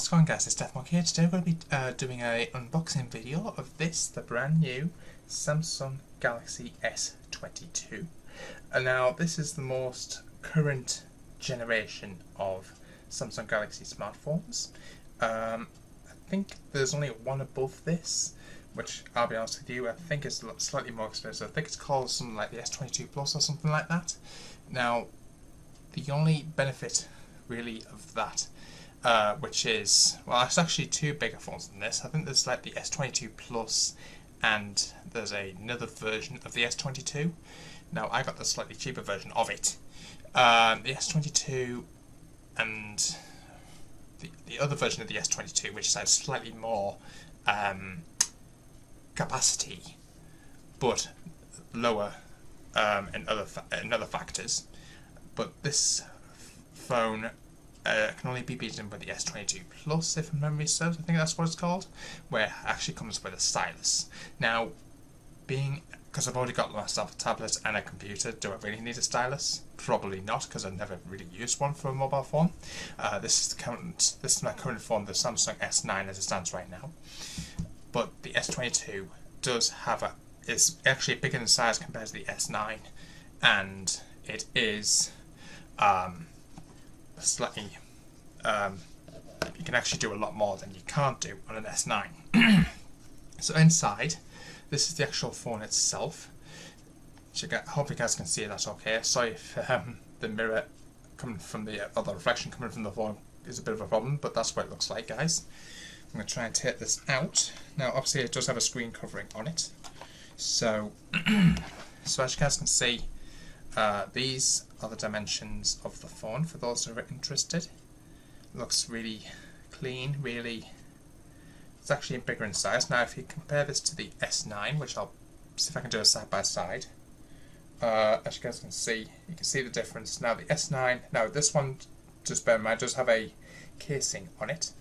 going, guys? It's Deathmark here. Today we're going to be doing an unboxing video of the brand new Samsung Galaxy S22. And now this is the most current generation of Samsung Galaxy smartphones. I think there's only one above this, which I'll be honest with you, I think is slightly more expensive. I think it's called something like the S22 Plus or something like that. Now, the only benefit really of that, which is, well, it's actually two bigger phones than this. I think there's like the S22 Plus and there's another version of the S22. Now, I got the slightly cheaper version of it. The S22 and the other version of the S22, which has slightly more capacity, but lower in other factors. But this phone can only be beaten by the S22 Plus, if memory serves. I think that's what it's called, where it actually comes with a stylus. Now, because I've already got myself a tablet and a computer, do I really need a stylus? Probably not, because I've never really used one for a mobile phone. This is my current phone, the Samsung S9 as it stands right now. But the S22 is actually bigger in size compared to the S9, and it is slightly, you can actually do a lot more than you can't do on an S9. So inside, this is the actual phone itself. I hope you guys can see that okay. Sorry if the mirror coming from the reflection coming from the phone is a bit of a problem, but that's what it looks like, guys. I'm going to try and take this out. Now, obviously, it does have a screen covering on it. So, so as you guys can see, these are the dimensions of the phone for those who are interested. It looks really clean, it's actually bigger in size. Now if you compare this to the S9, which I'll see if I can do a side by side, as you guys can see, you can see the difference. Now the S9, now this one, just bear in mind, does have a casing on it.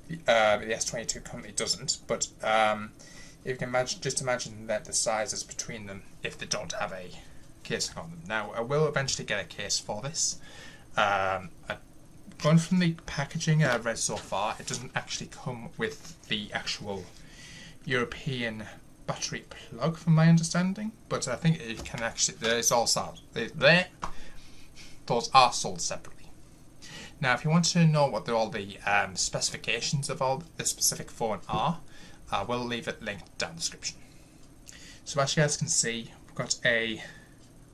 The S22 currently doesn't, but you can imagine that the sizes between them if they don't have a casing on them. Now I will eventually get a case for this. Going from the packaging I've read so far, it doesn't actually come with the actual European battery plug from my understanding, but I think it can actually, it's all sold. Those are sold separately. Now if you want to know what all the specifications of all the specific phone are, I will leave it linked down the description. So as you guys can see, we've got a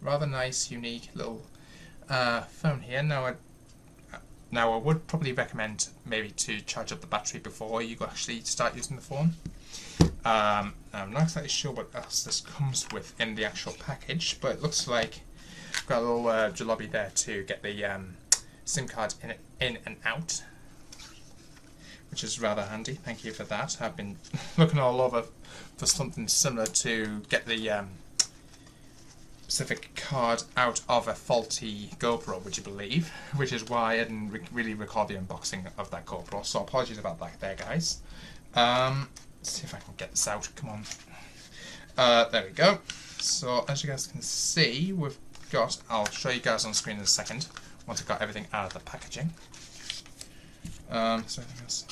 rather nice, unique little phone here. Now I would probably recommend maybe to charge up the battery before you actually start using the phone. I'm not exactly sure what else this comes with in the actual package, but it looks like we've got a little jalopy there to get the SIM card in and out, which is rather handy. Thank you for that. I've been looking all over for something similar to get the specific card out of a faulty GoPro, would you believe? Which is why I didn't really record the unboxing of that GoPro, so apologies about that there, guys. Let's see if I can get this out, come on. There we go. So as you guys can see, we've got, I'll show you guys on screen in a second, once I've got everything out of the packaging. So anything else?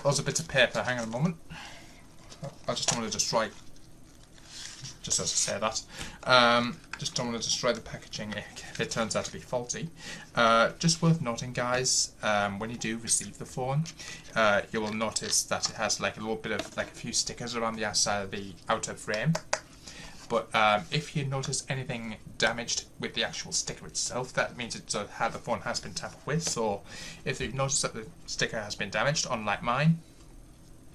Lots of bits of paper, hang on a moment. I just don't want to destroy, just as I say that, just don't want to destroy the packaging if it turns out to be faulty. Just worth noting, guys, when you do receive the phone, you will notice that it has like a little bit of, like a few stickers around the outside of the outer frame. But if you notice anything damaged with the actual sticker itself, that means it's how the phone has been tampered with. So if you notice that the sticker has been damaged, unlike mine,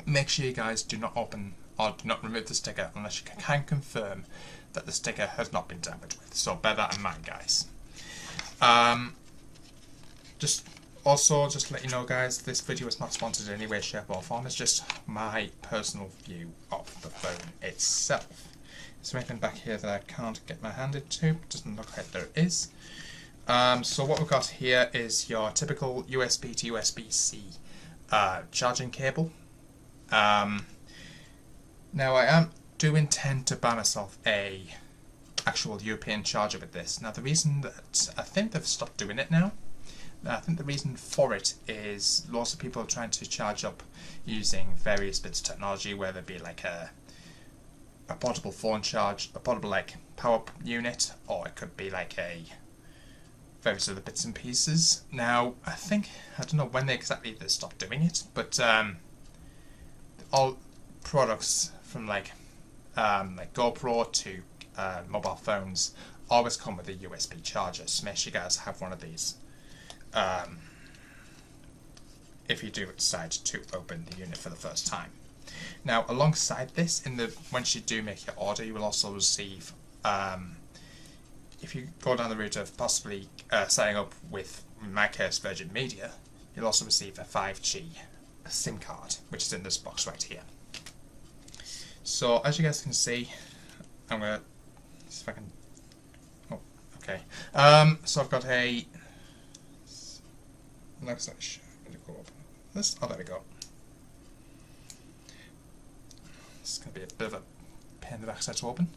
make sure you guys do not open or do not remove the sticker unless you can confirm that the sticker has not been tampered with. So bear that in mind, guys. Just to let you know, guys, this video is not sponsored in any way, shape or form. It's just my personal view of the phone itself. Is there anything back here that I can't get my hand into? Doesn't look like there is. So what we've got here is your typical USB to USB-C charging cable. Now I do intend to buy myself a actual European charger with this. Now the reason that I think they've stopped doing it now Now, I think the reason for it is lots of people are trying to charge up using various bits of technology, whether it be like a portable phone charge, a portable like power unit, or it could be like a various other bits and pieces. Now, I don't know when they stopped doing it, but all products from like GoPro to mobile phones always come with a USB charger, so make sure you guys have one of these if you do decide to open the unit for the first time. Now, alongside this, once you do make your order, you will also receive, if you go down the route of possibly setting up with, in my case, Virgin Media, you'll also receive a 5G SIM card, which is in this box right here. So, as you guys can see, I'm going to see if I can... Oh, okay. So I've got a... Looks like I'm going to go open this. Oh, there we go. It's going to be a bit of a pain in the backside to open.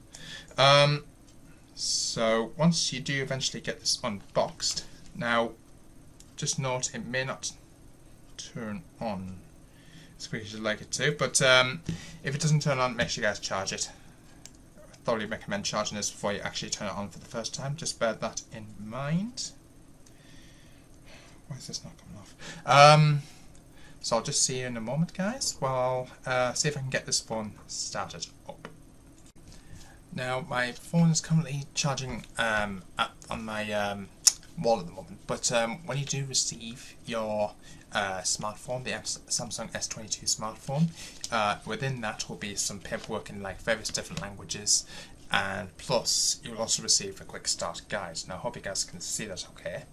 So once you do eventually get this unboxed, now just note it may not turn on as quick as you'd like it to, but if it doesn't turn on, make sure you guys charge it. I thoroughly recommend charging this before you actually turn it on for the first time. Just bear that in mind. Why is this not coming off? So I'll just see you in a moment, guys, while I'll see if I can get this phone started up. Now, my phone is currently charging on my wall at the moment, but when you do receive your smartphone, the Samsung S22 smartphone, within that will be some paperwork in like various different languages, and plus you'll also receive a quick start guide. Now, I hope you guys can see that okay,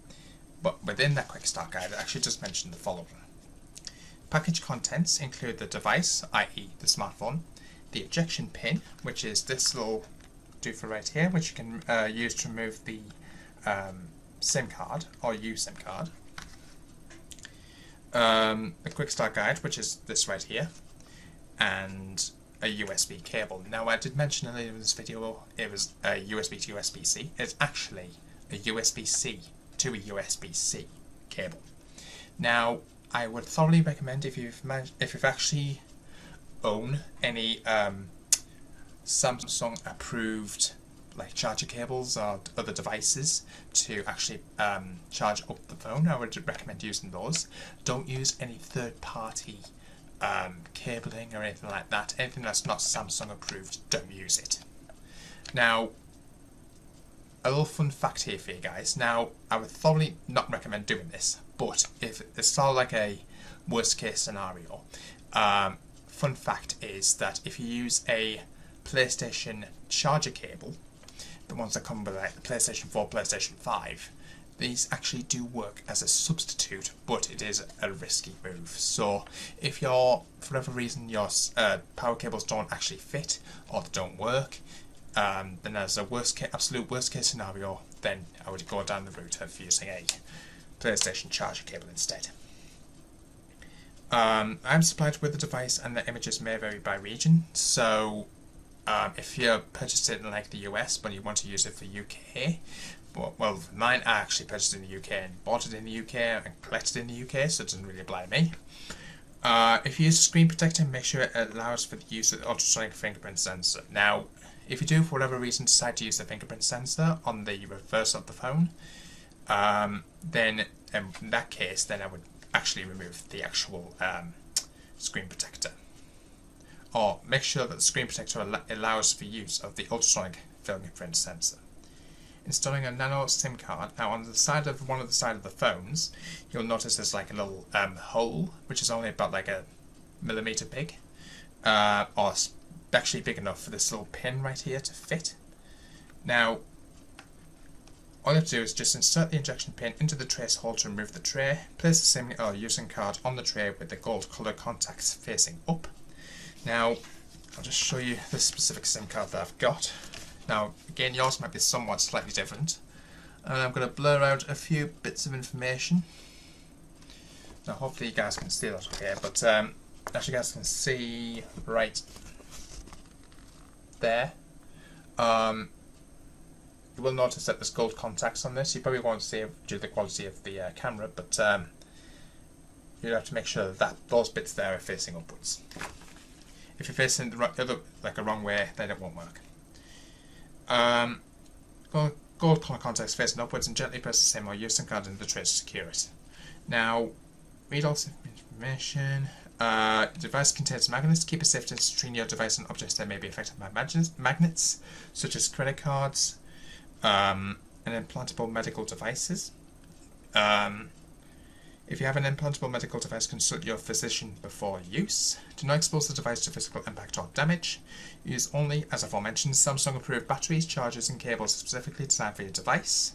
but within that quick start guide, it actually just mentioned the following. Package contents include the device, i.e. the smartphone, the ejection pin, which is this little doofer right here, which you can use to remove the SIM card or USIM card. A quick start guide, which is this right here, and a USB cable. Now, I did mention earlier in this video it was a USB to USB-C. It's actually a USB-C to a USB-C cable. Now, I would thoroughly recommend if you've actually own any Samsung approved like charger cables or other devices to actually charge up the phone, I would recommend using those. Don't use any third-party cabling or anything like that. Anything that's not Samsung approved, don't use it. Now, a little fun fact here for you guys. Now, I would thoroughly not recommend doing this, but if it's sort of like a worst case scenario, fun fact is that if you use a PlayStation charger cable, the ones that come with like the PlayStation 4, PlayStation 5, these actually do work as a substitute, but it is a risky move. So if for whatever reason your power cables don't actually fit or they don't work, then as a absolute worst case scenario, then I would go down the route of using a PlayStation charger cable instead. I'm supplied with the device, and the images may vary by region. So if you're purchased it in like the US but you want to use it for UK, well, mine I actually purchased in the UK and bought it in the UK and collected in the UK, so it doesn't really apply to me. If you use a screen protector, make sure it allows for the use of the ultrasonic fingerprint sensor. Now, if you do for whatever reason decide to use the fingerprint sensor on the reverse of the phone, then in that case, then I would actually remove the actual screen protector. Or make sure that the screen protector allows for use of the ultrasonic fingerprint sensor. Installing a nano SIM card. Now, on the side of one of the phones, you'll notice there's like a little hole, which is only about like a millimeter big, or actually big enough for this little pin right here to fit. Now, all you have to do is just insert the injection pin into the trace hole to remove the tray. Place the SIM or USIM card on the tray with the gold colour contacts facing up. Now, I'll just show you the specific SIM card that I've got. Now, again, yours might be somewhat slightly different. And I'm going to blur out a few bits of information. Now, hopefully you guys can see that okay, but as you guys can see right there, you will notice that there's gold contacts on this. You probably won't see it due to the quality of the camera, but you have to make sure that those bits there are facing upwards. If you're facing the a wrong way, then it won't work. Gold contacts facing upwards, and gently press the same or use some card in the tray to secure it. Now, read all information. Device contains magnets. Keep a safe distance between your device and objects that may be affected by magnets, such as credit cards and implantable medical devices. If you have an implantable medical device, consult your physician before use. Do not expose the device to physical impact or damage. Use only, as aforementioned, Samsung approved batteries, chargers and cables specifically designed for your device.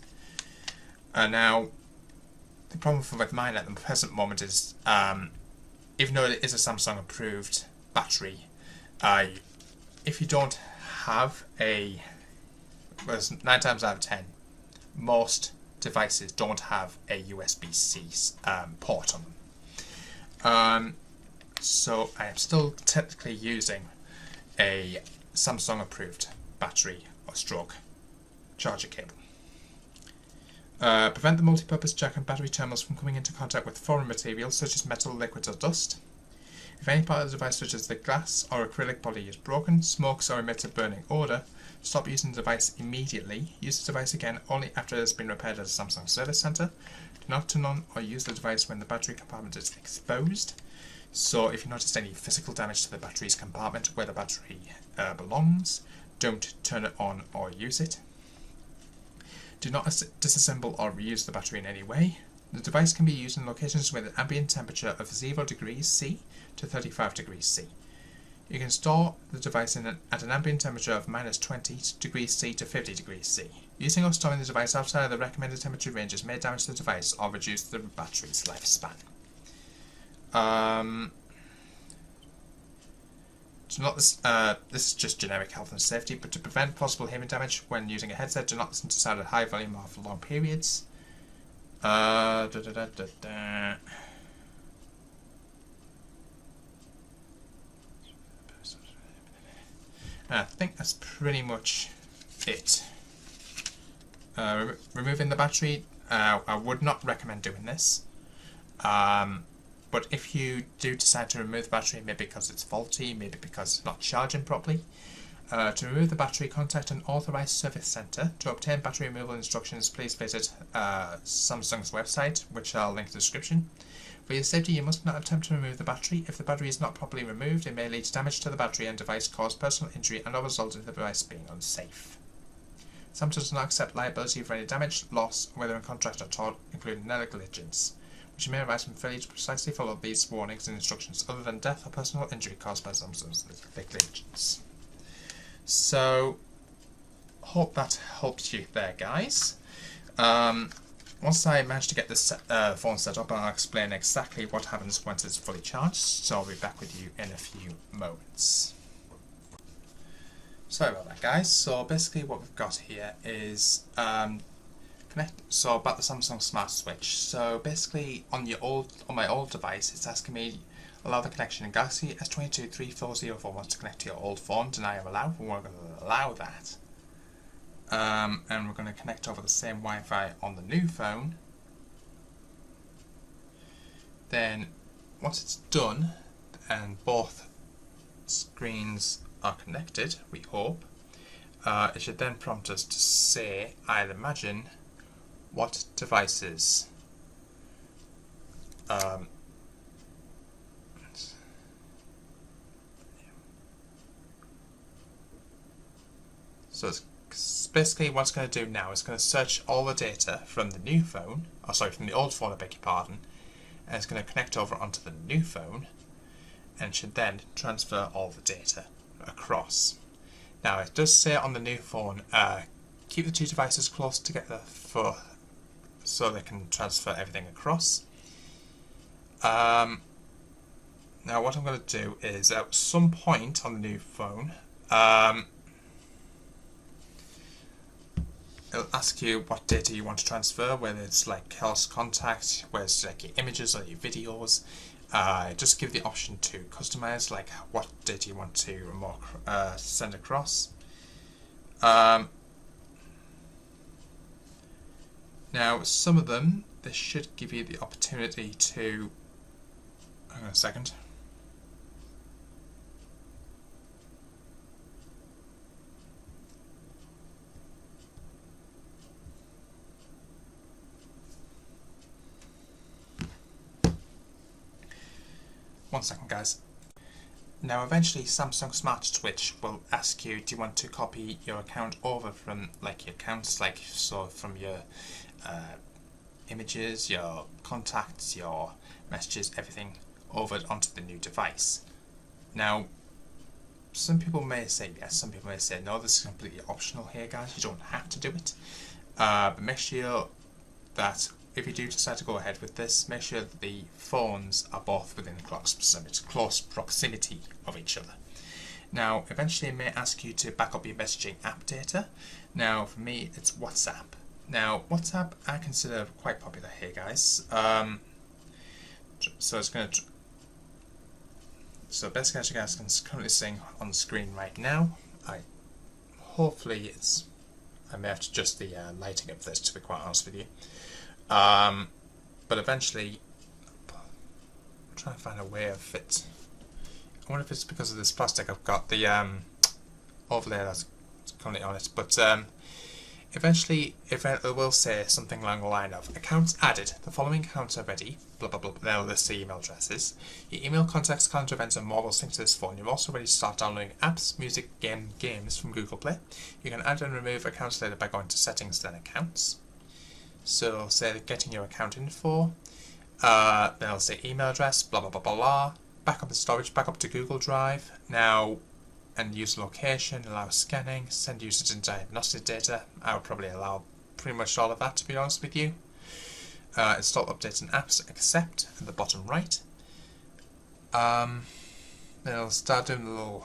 Now, the problem with mine at the present moment is, even though it is a Samsung approved battery, if you don't have a, well, 9 times out of 10, most devices don't have a USB-C port on them. So I am still technically using a Samsung approved battery or stroke charger cable. Prevent the multi-purpose jack and battery terminals from coming into contact with foreign materials such as metal, liquids or dust. If any part of the device such as the glass or acrylic body is broken, smokes or emits a burning odour, stop using the device immediately. Use the device again only after it has been repaired at a Samsung service centre. Do not turn on or use the device when the battery compartment is exposed. So if you noticed any physical damage to the battery's compartment where the battery belongs, don't turn it on or use it. Do not disassemble or reuse the battery in any way. The device can be used in locations with an ambient temperature of 0 degrees C to 35 degrees C. You can store the device at an ambient temperature of -20 degrees C to 50 degrees C. Using or storing the device outside of the recommended temperature ranges may damage the device or reduce the battery's lifespan. This is just generic health and safety, but to prevent possible hearing damage when using a headset, do not listen to sound at high volume or for long periods. I think that's pretty much it. Removing the battery, I would not recommend doing this. But if you do decide to remove the battery, maybe because it's faulty, maybe because it's not charging properly, to remove the battery, contact an authorised service centre. To obtain battery removal instructions, please visit Samsung's website, which I'll link in the description. For your safety, you must not attempt to remove the battery. If the battery is not properly removed, it may lead to damage to the battery and device, cause personal injury, and or result in the device being unsafe. Samsung does not accept liability for any damage, loss, whether in contract or tort, including negligence, which may arise from failure to precisely follow these warnings and instructions, other than death or personal injury caused by Samsung's negligence. So, hope that helps you there, guys. Once I manage to get this phone set up, I'll explain exactly what happens once it's fully charged, so I'll be back with you in a few moments. Sorry about that, guys. So basically what we've got here is about the Samsung Smart Switch. So basically on my old device, it's asking me allow the connection in Galaxy S22 34004 wants to connect to your old phone. Deny or allow. We're going to allow that. And we're going to connect over the same Wi-Fi on the new phone. Then once it's done and both screens are connected, we hope, it should then prompt us to say, I'd imagine, what devices so it's basically what it's going to do now is going to search all the data from the new phone, from the old phone, I beg your pardon, and it's going to connect over onto the new phone and should then transfer all the data across. Now it does say on the new phone, keep the two devices close together so they can transfer everything across. Now what I'm going to do is at some point on the new phone, it'll ask you what data you want to transfer, whether it's like health contact, whether it's like your images or your videos. Just give the option to customize, like what data you want to send across. Now, some of them, this should give you the opportunity to, hang on a second. One second, guys. Now, eventually, Samsung Smart Switch will ask you, do you want to copy your account over from, like, your accounts, like, so from your images, your contacts, your messages, everything over onto the new device. Now, some people may say yes, some people may say no. This is completely optional here, guys. You don't have to do it. But make sure that if you do decide to go ahead with this, make sure that the phones are both within close proximity of each other. Now, eventually it may ask you to back up your messaging app data. Now, for me, it's WhatsApp. Now, WhatsApp I consider quite popular here, guys. So it's going to. So basically, as you guys can currently see on the screen right now, hopefully it's. I may have to adjust the lighting of this, to be quite honest with you. But eventually, I'm trying to find a way of it. I wonder if it's because of this plastic. I've got the overlay that's currently on it, but eventually, if it will say something along the line of accounts added, the following accounts are ready, blah blah blah, they'll list the email addresses. Your email, contacts, calendar, events and more will sync to this phone. You're also ready to start downloading apps, music, games from Google Play. You can add and remove accounts later by going to settings, then accounts. So say getting your account info, then it'll say email address, blah blah blah blah blah, backup the storage, backup to Google Drive. Now, and use location, allow scanning, send users and diagnostic data. I would probably allow pretty much all of that, to be honest with you. Install updates and apps, accept at the bottom right. Then it'll start doing the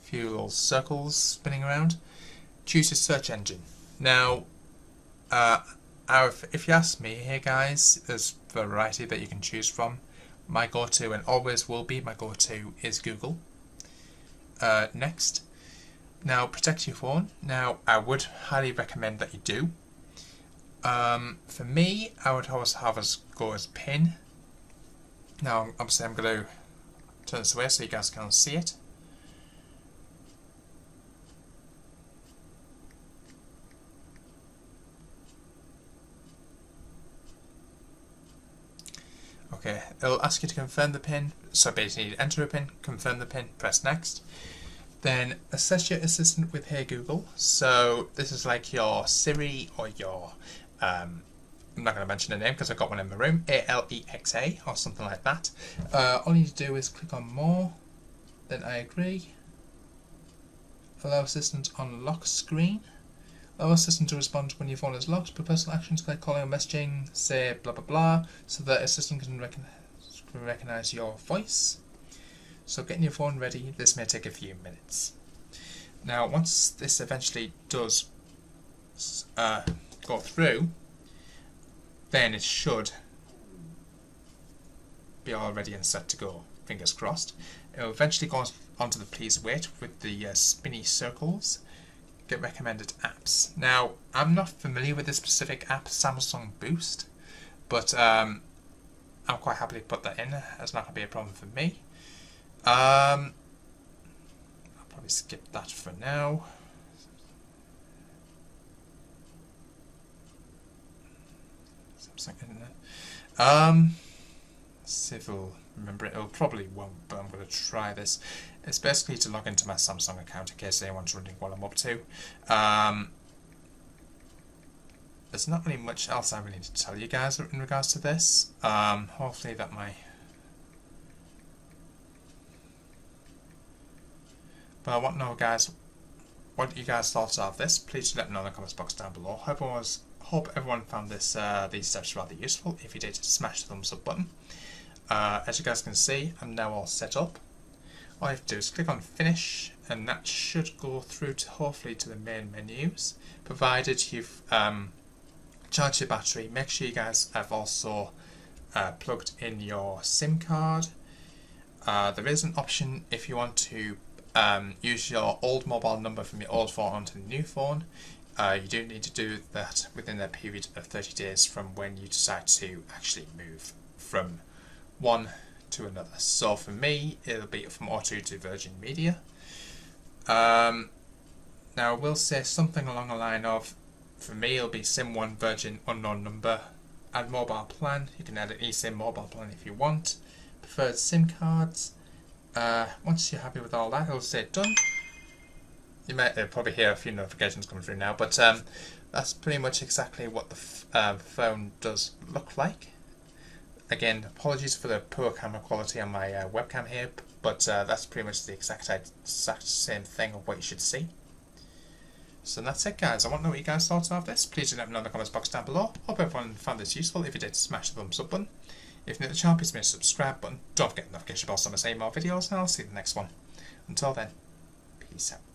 few little circles spinning around. Choose your search engine. Now, if you ask me here, guys, there's a variety that you can choose from. My go-to, and always will be my go-to, is Google. Next. Now, protect your phone. Now, I would highly recommend that you do. For me, I would always have as go as PIN. Now, obviously, I'm going to turn this away so you guys can't see it. Okay, it'll ask you to confirm the PIN. So basically, enter a PIN, confirm the PIN, press next. Then assess your assistant with Hey Google. So this is like your Siri or your, I'm not going to mention the name because I've got one in my room, Alexa or something like that. All you need to do is click on more, then I agree. Allow assistant on lock screen. Allow assistant to respond when your phone is locked. But personal actions like calling or messaging, say blah blah blah, so that assistant can recognize your voice. So getting your phone ready, this may take a few minutes. Now, once this eventually does go through, then it should be all ready and set to go. Fingers crossed. It will eventually go onto the please wait with the spinny circles. Get recommended apps. Now, I'm not familiar with this specific app, Samsung Boost, but I'm quite happy to put that in. It's not going to be a problem for me. I'll probably skip that for now. Samsung Internet. Civil. Remember, it'll probably won't, but I'm going to try this. It's basically to log into my Samsung account in case anyone's wondering what I'm up to. There's not really much else I really need to tell you guys in regards to this. Hopefully that my... But I want to know, guys, what you guys thought of this. Please let me know in the comments box down below. Hope everyone found this these steps rather useful. If you did, smash the thumbs up button. As you guys can see, I'm now all set up. All you have to do is click on finish, and that should go through to hopefully to the main menus. Provided you've charged your battery, make sure you guys have also plugged in your SIM card. There is an option if you want to use your old mobile number from your old phone onto the new phone. You do need to do that within a period of 30 days from when you decide to actually move from one to another. So for me, it'll be from O2 to Virgin Media. Now I will say something along the line of, for me it'll be SIM1 Virgin unknown number. Add mobile plan. You can add an eSIM mobile plan if you want. Preferred SIM cards. Once you're happy with all that, it'll say done. You might probably hear a few notifications coming through now, but that's pretty much exactly what the phone does look like. Again, apologies for the poor camera quality on my webcam here, but that's pretty much the exact same thing of what you should see. So that's it, guys. I want to know what you guys thought of this. Please do let me know in the comments box down below. Hope everyone found this useful. If you did, smash the thumbs up button. If you're new to the channel, please smash the subscribe button. Don't forget the notification bell so I say more videos, and I'll see you in the next one. Until then, peace out.